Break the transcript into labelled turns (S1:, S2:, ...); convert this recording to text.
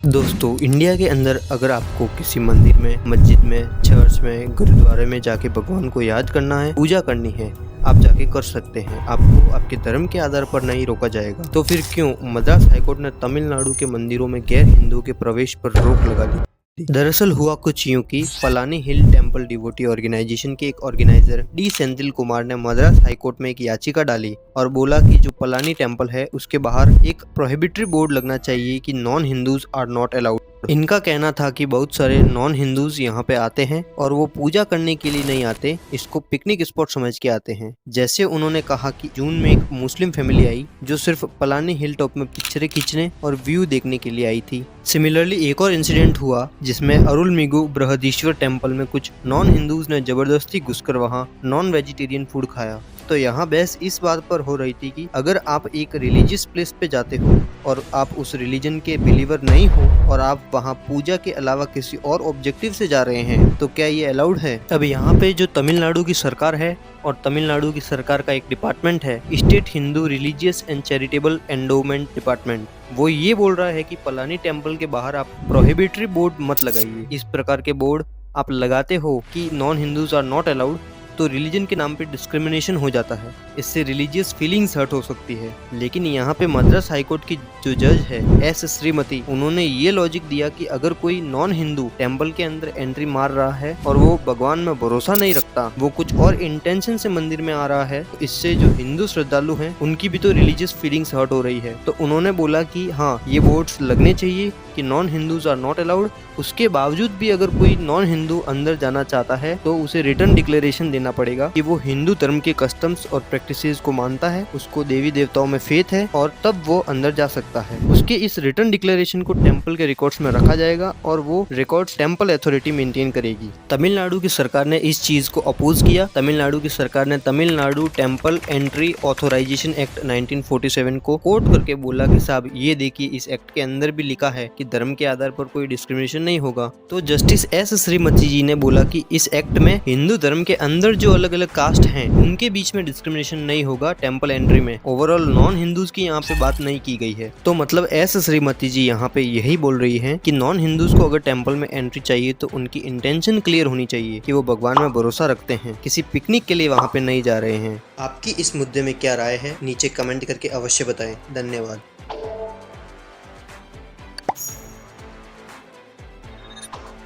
S1: दोस्तों, इंडिया के अंदर अगर आपको किसी मंदिर में, मस्जिद में, चर्च में, गुरुद्वारे में जाके भगवान को याद करना है, पूजा करनी है, आप जाके कर सकते हैं। आपको आपके धर्म के आधार पर नहीं रोका जाएगा। तो फिर क्यों मद्रास हाईकोर्ट ने तमिलनाडु के मंदिरों में गैर हिंदुओं के प्रवेश पर रोक लगा दी? दरअसल हुआ कुछ यूं कि पलानी हिल टेम्पल डिवोटी ऑर्गेनाइजेशन के एक ऑर्गेनाइजर डी सेंथिल कुमार ने मद्रास हाईकोर्ट में एक याचिका डाली और बोला कि जो पलानी टेम्पल है उसके बाहर एक प्रोहिबिटरी बोर्ड लगना चाहिए कि non Hindus are not allowed. इनका कहना था कि बहुत सारे नॉन हिंदूज यहाँ पे आते हैं और वो पूजा करने के लिए नहीं आते, इसको पिकनिक स्पॉट समझ के आते हैं। जैसे उन्होंने कहा कि जून में एक मुस्लिम फैमिली आई जो सिर्फ पलानी हिल टॉप में पिक्चरें खींचने और व्यू देखने के लिए आई थी। सिमिलरली एक और इंसिडेंट हुआ जिसमें अरुलमिगु बृहदीश्वर टेम्पल में कुछ नॉन हिंदूज ने जबरदस्ती घुसकर वहाँ नॉन वेजिटेरियन फूड खाया। तो यहाँ बहस इस बात पर हो रही थी कि अगर आप एक रिलीजियस प्लेस पे जाते हो और आप उस रिलीजन के बिलीवर नहीं हो और आप वहाँ पूजा के अलावा किसी और ऑब्जेक्टिव से जा रहे हैं तो क्या ये अलाउड है? अब यहाँ पे जो तमिलनाडु की सरकार है और तमिलनाडु की सरकार का एक डिपार्टमेंट है, state Hindu religious and charitable endowment department, वो ये बोल रहा है कि पलानी टेम्पल के बाहर आप प्रोहिबिटरी बोर्ड मत लगाइए। इस प्रकार के बोर्ड आप लगाते हो कि non Hindus are not allowed तो रिलीजन के नाम पे डिस्क्रिमिनेशन हो जाता है, इससे रिलीजियस फीलिंग्स हर्ट हो सकती है। लेकिन यहाँ पे मद्रास हाईकोर्ट की जो जज है एस श्रीमती, उन्होंने ये लॉजिक दिया कि अगर कोई नॉन हिंदू टेम्पल के अंदर एंट्री मार रहा है और वो भगवान में भरोसा नहीं रखता, वो कुछ और इंटेंशन से मंदिर में आ रहा है, तो इससे जो हिंदू श्रद्धालु हैं उनकी भी तो रिलीजियस फीलिंग्स हर्ट हो रही है। तो उन्होंने बोला कि हाँ, ये बोर्ड्स लगने चाहिए कि non Hindus are not allowed. उसके बावजूद भी अगर कोई नॉन हिंदू अंदर जाना चाहता है तो उसे रिटर्न डिक्लेरेशन देना पड़ेगा कि वो हिंदू धर्म के कस्टम्स और प्रैक्टिसेस को मानता है, उसको देवी देवताओं में फेथ है और तब वो अंदर जा सकता है। उसके इस रिटर्न डिक्लेरेशन को टेम्पल के रिकॉर्ड्स में रखा जाएगा और वो रिकॉर्ड्स टेम्पल अथॉरिटी मेंटेन करेगी। तमिलनाडु की सरकार ने इस चीज को अपोज किया। तमिलनाडु की सरकार ने Tamil Nadu temple entry authorization act 1947 को कोर्ट करके बोला कि साहब ये देखिए, इस एक्ट के अंदर भी लिखा है कि धर्म के आधार पर कोई डिस्क्रिमिनेशन नहीं होगा। तो जस्टिस एस श्रीमती जी ने बोला कि इस एक्ट में हिंदू धर्म के अंदर जो अलग अलग कास्ट हैं उनके बीच में डिस्क्रिमिनेशन नहीं होगा टेम्पल एंट्री में। ओवरऑल नॉन हिंदूज की यहाँ पे बात नहीं की गई है। तो मतलब एस श्रीमती जी यहाँ पे यही बोल रही है कि नॉन हिंदूज को अगर टेम्पल में एंट्री चाहिए तो उनकी इंटेंशन क्लियर होनी चाहिए कि वो भगवान में भरोसा रखते हैं, किसी पिकनिक के लिए वहाँ पे नहीं जा रहे हैं। आपकी इस मुद्दे में क्या राय है, नीचे कमेंट करके अवश्य बताएं। धन्यवाद।